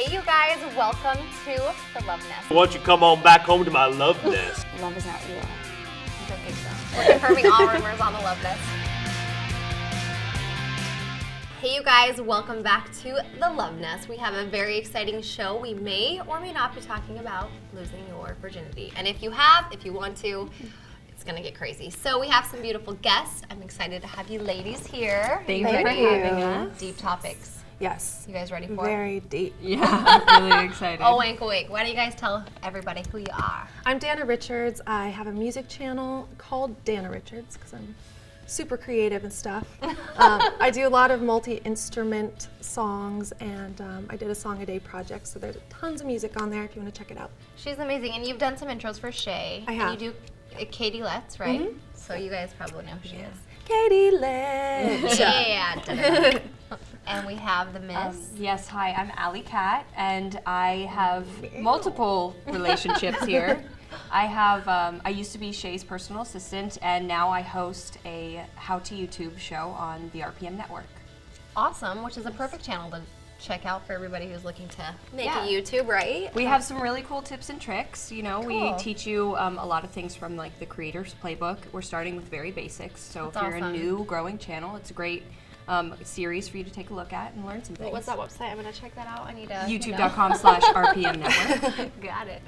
Hey, you guys, welcome to the Love Nest. Why don't you come on back home to my love nest? Love is not real. I don't think so. We're confirming all rumors on the Love Nest. Hey, you guys, welcome back to the Love Nest. We have a very exciting show. We may or may not be talking about losing your virginity. And if you want to, it's gonna get crazy. So we have some beautiful guests. I'm excited to have you ladies here. Thank you for having us. Deep topics. Yes. You guys ready for it? Very deep. Yeah, I'm really excited. Oh, wink, wink. Why don't you guys tell everybody who you are? I'm Dana Richards. I have a music channel called Dana Richards because I'm super creative and stuff. I do a lot of multi-instrument songs, and I did a Song a Day project, so there's tons of music on there if you want to check it out. She's amazing, and you've done some intros for Shay. I have. And you do Katie Letts, right? Mm-hmm. So you guys probably know who she is. Katie Letts. Yeah. And we have the Miss. Yes, hi, I'm Alley Cat, and I have multiple relationships here. I used to be Shay's personal assistant, and now I host a How to YouTube show on the RPM network. Awesome, which is a perfect channel to check out for everybody who's looking to make a YouTube, right? We have some really cool tips and tricks. You know, Cool. we teach you a lot of things from like the creator's playbook. We're starting with very basics, so That's if you're awesome. a new growing channel, it's a great series for you to take a look at and learn some things. What's that website? I'm gonna check that out. I need to YouTube.com/RPM network. Got it.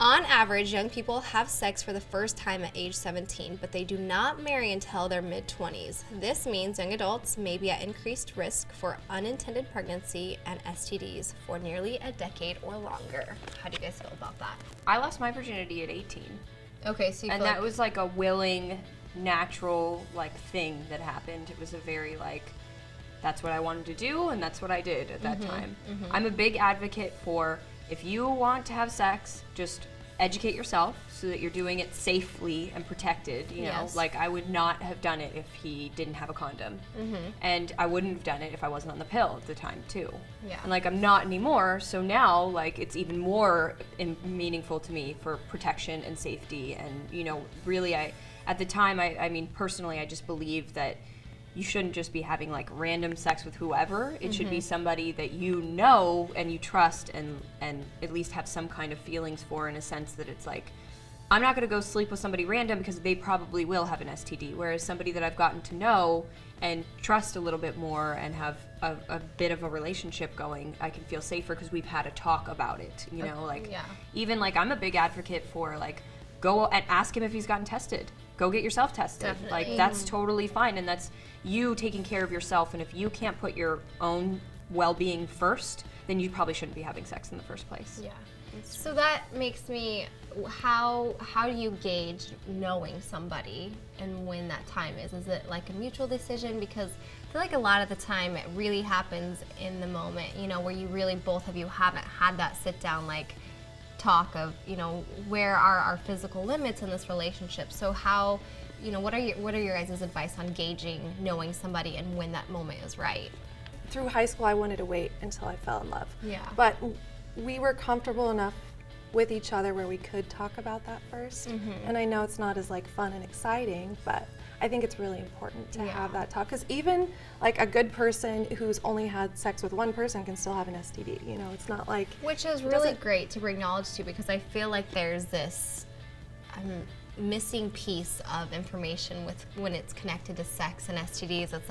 On average, young people have sex for the first time at age 17, but they do not marry until their mid-20s. This means young adults may be at increased risk for unintended pregnancy and STDs for nearly a decade or longer. How do you guys feel about that? I lost my virginity at 18. Okay, so you And feel that was like a willing, natural thing that happened. It was a very that's what I wanted to do, and that's what I did at that time. I'm a big advocate for, if you want to have sex, just educate yourself so that you're doing it safely and protected, you know? Yes. Like, I would not have done it if he didn't have a condom. And I wouldn't have done it if I wasn't on the pill at the time, too. Yeah. And, I'm not anymore, so now, it's even more meaningful to me for protection and safety. And, really, at the time, I mean, personally, I just believe that you shouldn't just be having random sex with whoever. It should be somebody that you know and you trust and at least have some kind of feelings for, in a sense that it's I'm not gonna go sleep with somebody random because they probably will have an STD, whereas somebody that I've gotten to know and trust a little bit more and have a bit of a relationship going, I can feel safer because we've had a talk about it, Even I'm a big advocate for go and ask him if he's gotten tested. Go get yourself tested. Definitely. That's totally fine, and that's you taking care of yourself. And if you can't put your own well-being first, then you probably shouldn't be having sex in the first place. Yeah. So that makes me, how do you gauge knowing somebody and when that time is? Is it a mutual decision? Because I feel a lot of the time it really happens in the moment, where you really, both of you haven't had that sit down talk of, where are our physical limits in this relationship? So how, what are your guys' advice on gauging knowing somebody and when that moment is right? Through high school, I wanted to wait until I fell in love. Yeah. But we were comfortable enough with each other where we could talk about that first. And I know it's not as fun and exciting, but I think it's really important to have that talk, because even a good person who's only had sex with one person can still have an STD. It's not Which is really great to bring knowledge to, because I feel there's this missing piece of information with when it's connected to sex and STDs. It's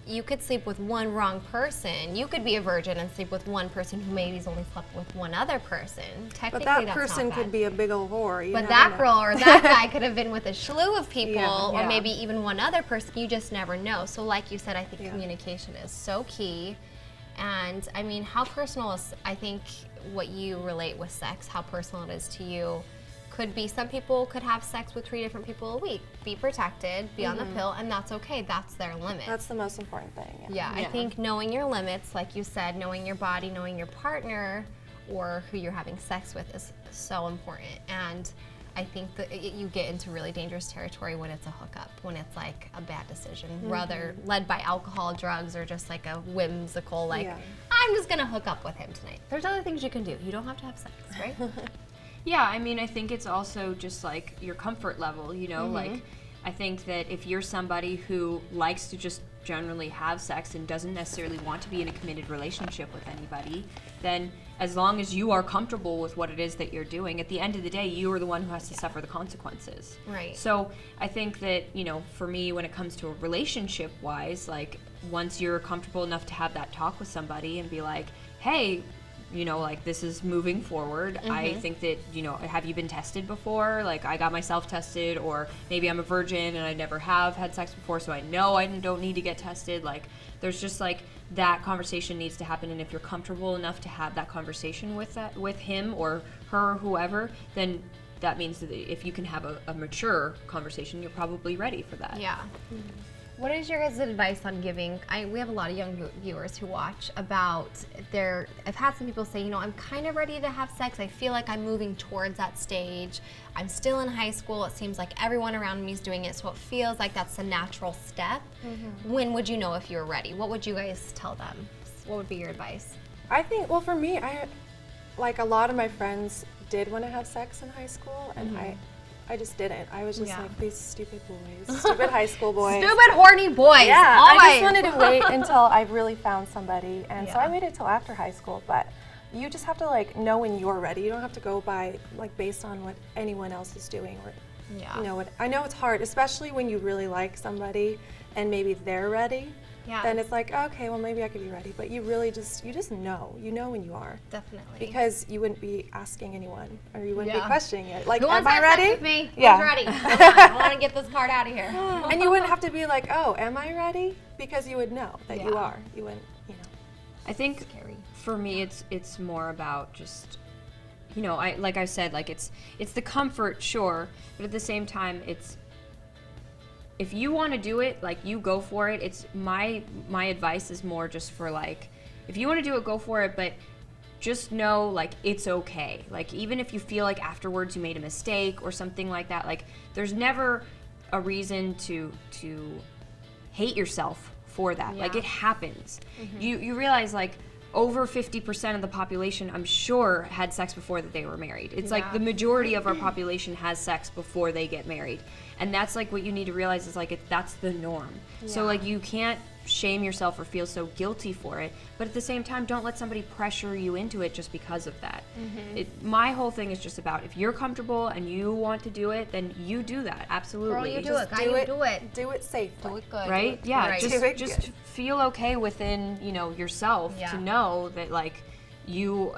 you could sleep with one wrong person. You could be a virgin and sleep with one person who maybe's only slept with one other person. Technically, But that that's person not bad. could be a big old whore. But that girl or that guy could have been with a slew of people, or Yeah. maybe even one other person. You just never know. So like you said, I think communication is so key. And I mean, how personal is, I think, what you relate with sex, how personal it is to you, could be, some people could have sex with 3 different people a week. Be protected, be on the pill, and that's okay. That's their limit. That's the most important thing. Yeah, I think knowing your limits, like you said, knowing your body, knowing your partner, or who you're having sex with is so important. And I think that you get into really dangerous territory when it's a hookup, when it's a bad decision, rather led by alcohol, drugs, or just a whimsical, I'm just gonna hook up with him tonight. There's other things you can do. You don't have to have sex, right? Yeah, I mean, I think it's also just your comfort level, I think that if you're somebody who likes to just generally have sex and doesn't necessarily want to be in a committed relationship with anybody, then as long as you are comfortable with what it is that you're doing, at the end of the day, you are the one who has to suffer the consequences. Right. So I think that, you know, for me, when it comes to a relationship wise, like once you're comfortable enough to have that talk with somebody and be like, hey, you know, like this is moving forward. I think that, you know, have you been tested before? Like I got myself tested, or maybe I'm a virgin and I never have had sex before, so I know I don't need to get tested. Like there's just like that conversation needs to happen, and if you're comfortable enough to have that conversation with him or her, whoever, then that means that if you can have a mature conversation, you're probably ready for that. Yeah. What is your guys' advice on giving? We have a lot of young viewers who watch about I've had some people say, you know, I'm kind of ready to have sex. I feel like I'm moving towards that stage. I'm still in high school. It seems like everyone around me is doing it, so it feels like that's a natural step. When would you know if you're ready? What would you guys tell them? What would be your advice? I think, well, for me, like a lot of my friends did want to have sex in high school, and I just didn't. I was just like, these stupid boys, stupid high school boys. Stupid horny boys. Yeah, always. I just wanted to wait until I really found somebody, and so I waited till after high school. But you just have to like know when you're ready. You don't have to go by like based on what anyone else is doing. Or, you know, I know it's hard, especially when you really like somebody and maybe they're ready. Yeah. Then it's like, okay, well maybe I could be ready. But you really just know. You know when you are. Definitely. Because you wouldn't be asking anyone, or you wouldn't be questioning it. Like, Who am wants to I have ready? sex with me? Yeah. Who's ready? Come on, I want to get this card out of here. And you wouldn't have to be like, oh, am I ready? Because you would know that you are. You wouldn't, you know. I think for me, it's more about just, you know, like I said, like it's the comfort, sure, but at the same time, it's, if you want to do it, like you go for it. It's my advice is more just for like, if you want to do it, go for it, but just know like it's okay. Like even if you feel like afterwards you made a mistake or something like that, like there's never a reason to hate yourself for that. Like it happens. You realize like over 50% of the population, I'm sure, had sex before that they were married. It's like the majority of our population has sex before they get married. And that's like what you need to realize is like that's the norm. So like you can't shame yourself or feel so guilty for it, but at the same time, don't let somebody pressure you into it just because of that. My whole thing is just about if you're comfortable and you want to do it, then you do that. Absolutely. Girl, you do it. Guy, you do it. Do it safely. Do it good. Right? Yeah. Right. Just feel okay within, you know, yourself to know that like you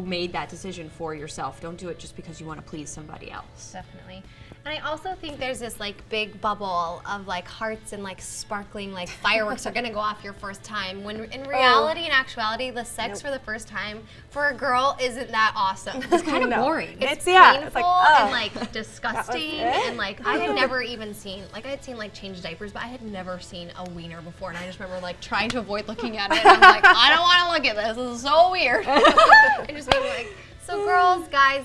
made that decision for yourself. Don't do it just because you want to please somebody else. Definitely. And I also think there's this like big bubble of like hearts and like sparkling like fireworks are gonna go off your first time, when in reality and actuality the sex for the first time for a girl isn't that awesome. It's kind of boring. It's painful it's like, and like disgusting, and like I had never even seen, like I had seen like change diapers, but I had never seen a wiener before, and I just remember like trying to avoid looking at it, and I'm like, I don't want to look at this. This is so weird. And just being like, so girls, guys,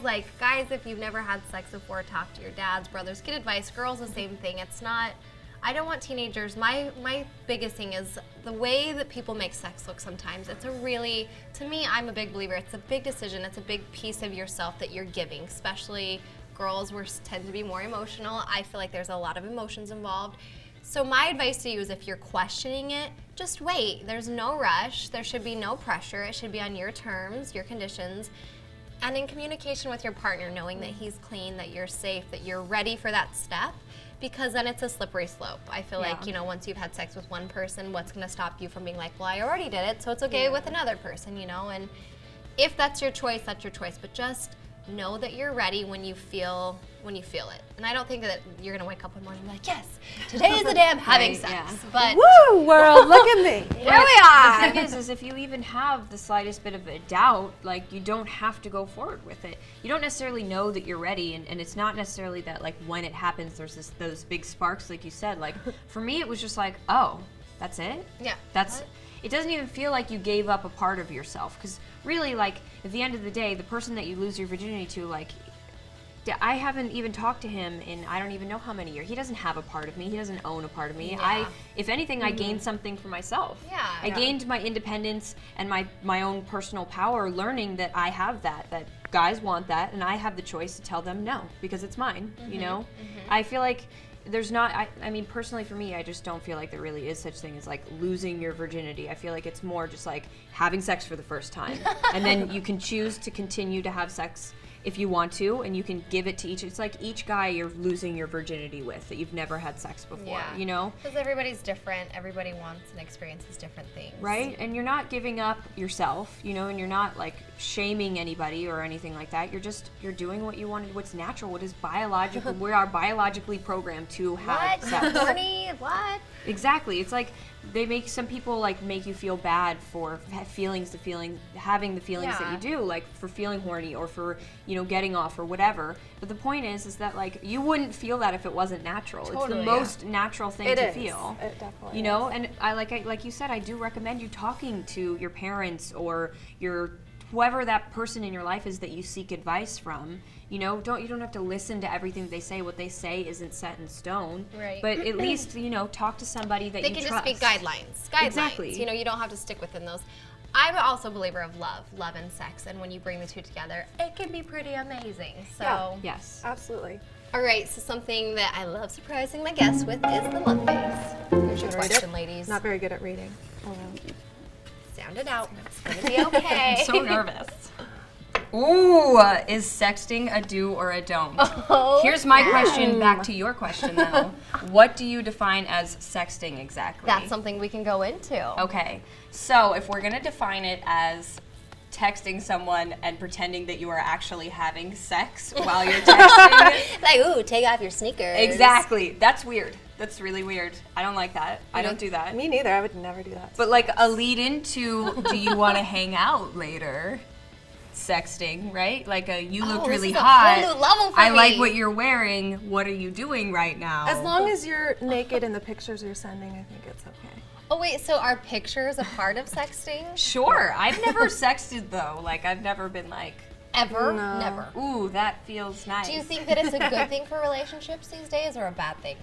if you've never had sex before, talk to your dads, brothers, get advice. Girls, the same thing. It's not, I don't want teenagers, my biggest thing is the way that people make sex look sometimes. It's a really, to me, I'm a big believer. It's a big decision. It's a big piece of yourself that you're giving, especially girls tend to be more emotional. I feel like there's a lot of emotions involved. So my advice to you is if you're questioning it, just wait. There's no rush. There should be no pressure. It should be on your terms, your conditions. And in communication with your partner, knowing that he's clean, that you're safe, that you're ready for that step, because then it's a slippery slope. I feel like, you know, once you've had sex with one person, what's going to stop you from being like, well, I already did it, so it's okay with another person, you know? And if that's your choice, that's your choice. But just know that you're ready when you feel it. And I don't think that you're going to wake up one morning and be like, yes, today is the day I'm having sex. But woo, world, look at me. Here we are. The thing is if you even have the slightest bit of a doubt, like you don't have to go forward with it. You don't necessarily know that you're ready, and it's not necessarily that like when it happens there's those big sparks like you said. Like for me it was just like, oh, that's it? Yeah. It doesn't even feel like you gave up a part of yourself, because really, like, at the end of the day, the person that you lose your virginity to, like, I haven't even talked to him in I don't even know how many years. He doesn't have a part of me. He doesn't own a part of me. Yeah. If anything, I gained something for myself. Yeah. I gained my independence and my own personal power, learning that I have that guys want that, and I have the choice to tell them no, because it's mine, you know? I feel like there's not, I mean, personally for me, I just don't feel like there really is such thing as like losing your virginity. I feel like it's more just like having sex for the first time. And then you can choose to continue to have sex if you want to, and you can give it to each. It's like each guy you're losing your virginity with that you've never had sex before, you know? Because everybody's different. Everybody wants and experiences different things. Right? And you're not giving up yourself, you know, and you're not like shaming anybody or anything like that. You're doing what you want, what's natural, what is biological. We are biologically programmed to have sex. Horny? What? Exactly. It's like they make some people like make you feel bad for having the feelings that you do, like for feeling horny or for, you know, getting off or whatever. But the point is that like you wouldn't feel that if it wasn't natural. Totally, it's the most natural thing to feel. It definitely you know, and I like you said, I do recommend you talking to your parents or your whoever that person in your life is that you seek advice from. You know, you don't have to listen to everything they say. What they say isn't set in stone. Right. But at least, you know, talk to somebody that they you can trust. just be guidelines. Exactly. You know, you don't have to stick within those. I'm also a believer of love and sex, and when you bring the two together, it can be pretty amazing. So yes, absolutely. All right, so something that I love surprising my guests with is the love face. Here's your question, ladies. Not very good at reading. Oh, no. Sound it out. It's gonna be okay. I'm so nervous. Ooh, is sexting a do or a don't? Oh, here's my question back to your question though. What do you define as sexting exactly? That's something we can go into. Okay, so if we're gonna define it as texting someone and pretending that you are actually having sex while you're texting. Like, ooh, take off your sneakers. Exactly. That's weird. That's really weird. I don't like that. I don't do that. Me neither. I would never do that. But like a lead into, do you want to hang out later? Sexting, right? Like you look really hot. Whole new level for I me. like what you're wearing. What are you doing right now? As long as you're naked in the pictures you're sending, I think it's okay. Oh wait, so are pictures a part of sexting? Sure. I've never sexted though. Like I've never been like, Ever? No. Never. ooh, that feels nice. Do you think that it's a good thing for relationships these days or a bad thing?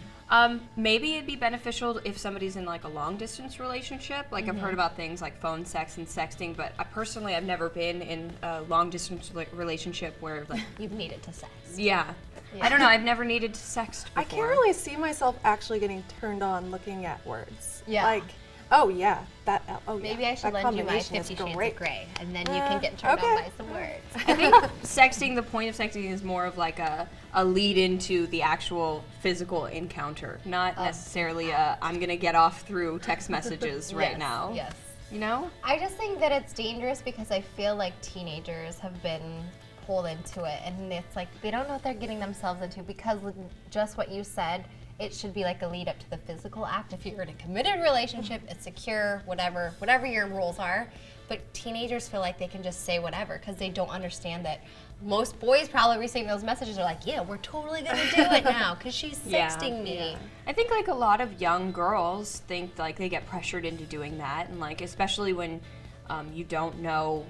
Maybe it'd be beneficial if somebody's in like a long distance relationship. Like I've heard about things like phone sex and sexting, but personally I've never been in a long distance relationship where like, You've needed to sex. yeah. I don't know, I've never needed to sext before. I can't really see myself actually getting turned on looking at words. Yeah. Like, oh yeah, that. Oh yeah. Maybe I should that lend you my combination 50 is Shades great. of Grey, and then you can get turned okay. on by some words. I think sexting, the point of sexting is more of like a lead into the actual physical encounter, not necessarily I'm gonna get off through text messages right now. Yes. You know? I just think that it's dangerous because I feel like teenagers have been pulled into it, and it's like they don't know what they're getting themselves into because just what you said, it should be like a lead up to the physical act. If you're in a committed relationship, it's secure, whatever your rules are. But teenagers feel like they can just say whatever because they don't understand that most boys probably receiving those messages are like, yeah, we're totally gonna do it now because she's sexting me. Yeah. I think like a lot of young girls think like they get pressured into doing that, and like especially when you don't know.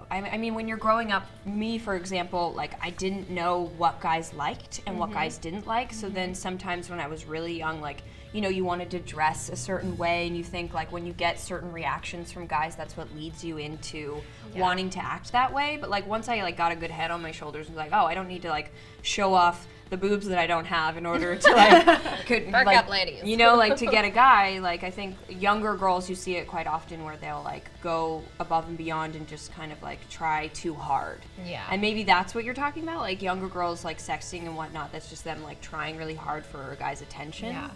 I mean, when you're growing up, me, for example, like I didn't know what guys liked and what guys didn't like. So then sometimes when I was really young, like, you know, you wanted to dress a certain way and you think like when you get certain reactions from guys, that's what leads you into wanting to act that way. But like once I like got a good head on my shoulders and was like, oh, I don't need to like show off the boobs that I don't have in order to like, Perk up, ladies. you know, like to get a guy, like I think younger girls, you see it quite often where they'll like go above and beyond and just kind of like try too hard. Yeah. And maybe that's what you're talking about, like younger girls like sexting and whatnot, that's just them like trying really hard for a guy's attention. Yeah.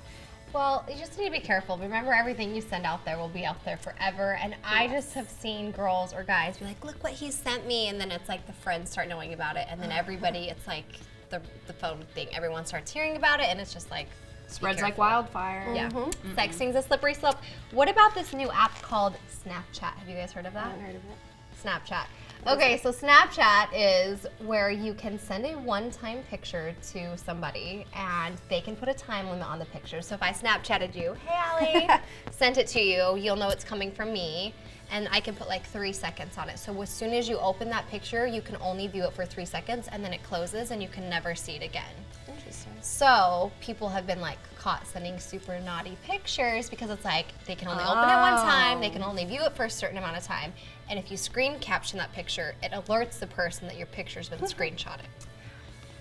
Well, you just need to be careful. Remember, everything you send out there will be out there forever. And I just have seen girls or guys be like, look what he sent me. And then it's like the friends start knowing about it. And then everybody, it's like the phone thing. Everyone starts hearing about it. And it's just like, Spreads like wildfire. yeah. Sexting's a slippery slope. What about this new app called Snapchat? Have you guys heard of that? I haven't heard of it. Snapchat. Okay, so Snapchat is where you can send a one-time picture to somebody and they can put a time limit on the picture. So if I Snapchatted you, hey Allie, sent it to you, you'll know it's coming from me, and I can put like 3 seconds on it. So as soon as you open that picture, you can only view it for 3 seconds and then it closes and you can never see it again. Interesting. So people have been like caught sending super naughty pictures because it's like they can only open it one time, they can only view it for a certain amount of time, and if you screen caption that picture, it alerts the person that your picture's been screenshotted.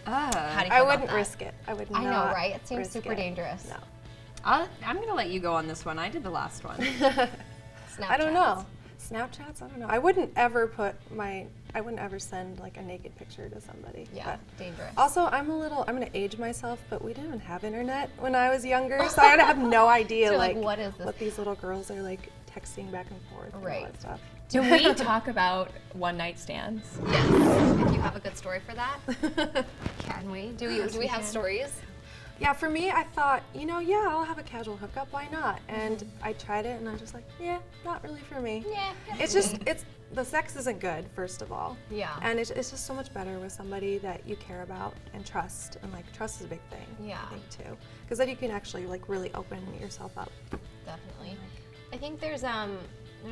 How do you feel I about wouldn't that? risk it. I would not. I know, right? It seems risk super it. dangerous. No. I'm gonna let you go on this one. I did the last one. I don't know. Snapchats? I don't know. I wouldn't ever send like a naked picture to somebody. Yeah, But dangerous. also, I'm gonna age myself, but we didn't even have internet when I was younger, so I would have no idea So, like what is this? what these little girls are like texting back and forth and all Right. that stuff. Do we talk about one-night stands? Yes. If you have a good story for that, can we? Do we have stories? Yeah, for me, I thought, I'll have a casual hookup. Why not? And I tried it, and I was just like, yeah, not really for me. Yeah. It's the sex isn't good, first of all. Yeah. And it's just so much better with somebody that you care about and trust. And like trust is a big thing. Yeah. I think too, because then you can actually like really open yourself up. Definitely. I think there's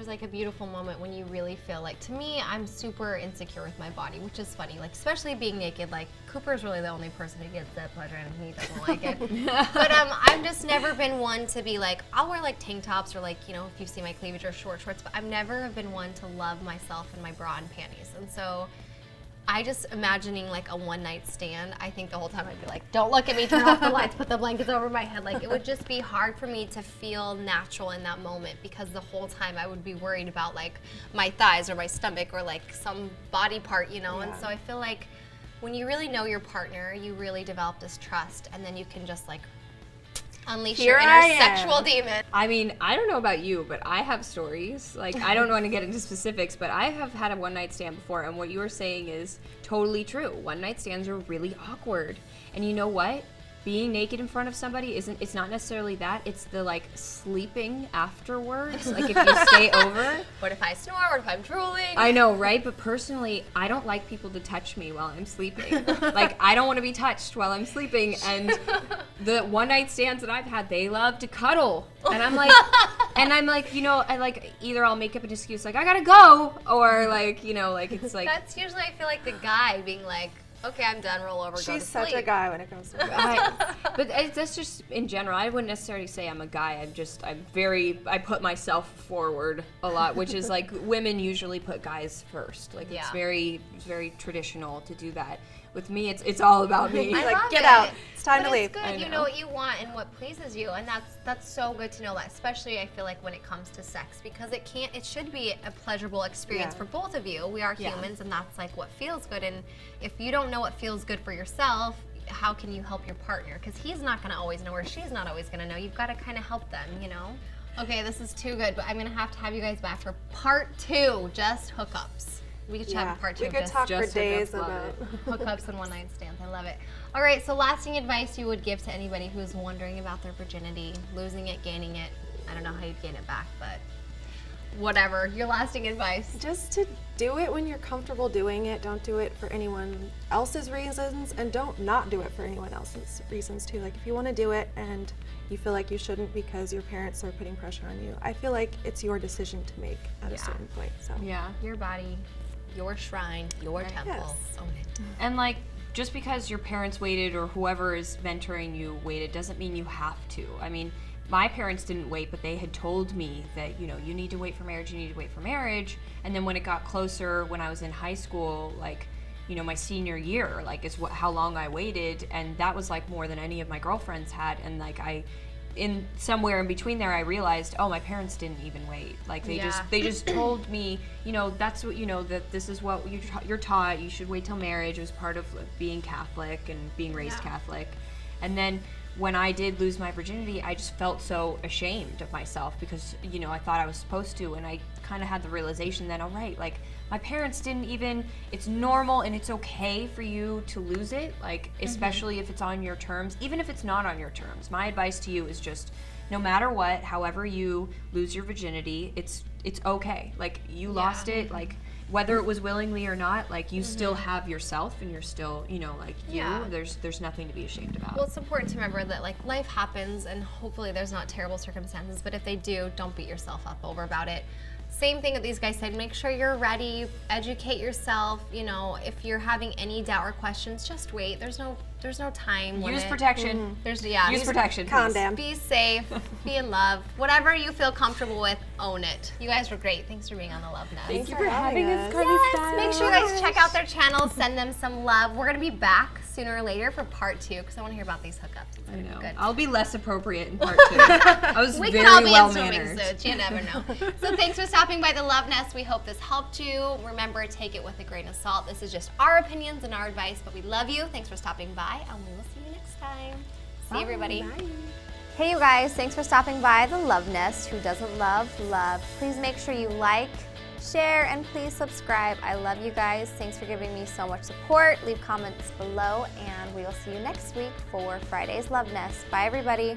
like a beautiful moment when you really feel like, to me, I'm super insecure with my body, which is funny. Like, especially being naked, like Cooper's really the only person who gets that pleasure and he doesn't like it. But I've just never been one to be like, I'll wear like tank tops or like, if you see my cleavage or shorts, but I've never have been one to love myself in my bra and panties. And so I just imagining like a one-night stand, I think the whole time I'd be like, don't look at me, turn off the lights, put the blankets over my head. Like, it would just be hard for me to feel natural in that moment because the whole time I would be worried about like my thighs or my stomach or like some body part, And so I feel like when you really know your partner, you really develop this trust, and then you can just like unleash your inner sexual demon. I mean, I don't know about you, but I have stories. Like, I don't want to get into specifics, but I have had a one-night stand before, and what you were saying is totally true. One-night stands are really awkward. And you know what? Being naked in front of somebody it's not necessarily that, it's the like sleeping afterwards. Like if you stay over. What if I snore? What if I'm drooling? I know, right? But personally, I don't like people to touch me while I'm sleeping. Like, I don't want to be touched while I'm sleeping. And the one-night stands that I've had, they love to cuddle. And I'm like, I like either I'll make up an excuse like I gotta go, or like, like it's like. That's usually, I feel like, the guy being like, okay, I'm done, roll over, go to sleep. She's such a guy when it comes to that. But that's just in general. I wouldn't necessarily say I'm a guy. I put myself forward a lot, which is like women usually put guys first. Like it's very traditional to do that. With me, it's all about me. I Like, love get it. out. It's time to But leave. It's good. You know what you want and what pleases you, and that's so good to know that. Especially, I feel like when it comes to sex, because it should be a pleasurable experience for both of you. We are humans, and that's like what feels good. And if you don't know what feels good for yourself, how can you help your partner? Because he's not going to always know, or she's not always going to know. You've got to kind of help them, Okay, this is too good, but I'm going to have you guys back for part 2, just hookups. We could have a part 2 We of could this. talk for Just days hookups, love about Hookups and one-night stands. I love it. All right, so lasting advice you would give to anybody who's wondering about their virginity, losing it, gaining it. I don't know how you'd gain it back, but whatever. Your lasting advice. just to do it when you're comfortable doing it. Don't do it for anyone else's reasons, and don't not do it for anyone else's reasons too. Like if you want to do it and you feel like you shouldn't because your parents are putting pressure on you, I feel like it's your decision to make at a certain point. So Yeah. Your body, your shrine, your temple. Yes. Own it. And like, just because your parents waited or whoever is mentoring you waited doesn't mean you have to. I mean, my parents didn't wait, but they had told me that, you need to wait for marriage, you need to wait for marriage. And then when it got closer, when I was in high school, like, my senior year, like, is how long I waited. And that was like more than any of my girlfriends had. And like, in somewhere in between there, I realized, oh, my parents didn't even wait. Like they just told me, that's what, that this is what you're taught. You should wait till marriage. It was part of being Catholic and being raised Catholic. And then when I did lose my virginity, I just felt so ashamed of myself because, I thought I was supposed to. And I kind of had the realization then, all right, like my parents didn't even, it's normal and it's okay for you to lose it, like, especially if it's on your terms, even if it's not on your terms. My advice to you is just, no matter what, however you lose your virginity, it's okay. Like, you lost it, like, whether it was willingly or not, like, you still have yourself and you're still, like, you. There's nothing to be ashamed about. Well, it's important to remember that, like, life happens and hopefully there's not terrible circumstances, but if they do, don't beat yourself up about it. Same thing that these guys said, make sure you're ready, educate yourself, if you're having any doubt or questions, just wait. There's no there's no time Use limit. protection. There's Use protection. please. Condom. Be safe, be in love. Whatever you feel comfortable with, own it. You guys were great. Thanks for being on the Love Nest. Thank you for for having having us, us. CarlieStylez. Make sure you guys check out their channel, send them some love. We're gonna be back sooner or later for part 2 because I want to hear about these hookups. It's gonna be good. I'll be less appropriate in part 2. I was We very can all be well in swimming mannered. suits. You never know. So thanks for stopping by the Love Nest. We hope this helped you. Remember, take it with a grain of salt. This is just our opinions and our advice, but we love you. Thanks for stopping by, and we will see you next time. See everybody. Hey, you guys. Thanks for stopping by the Love Nest. Who doesn't love love? Please make sure you like, share, and please subscribe. I love you guys. Thanks for giving me so much support. Leave comments below, and we will see you next week for Friday's Love Nest. Bye, everybody.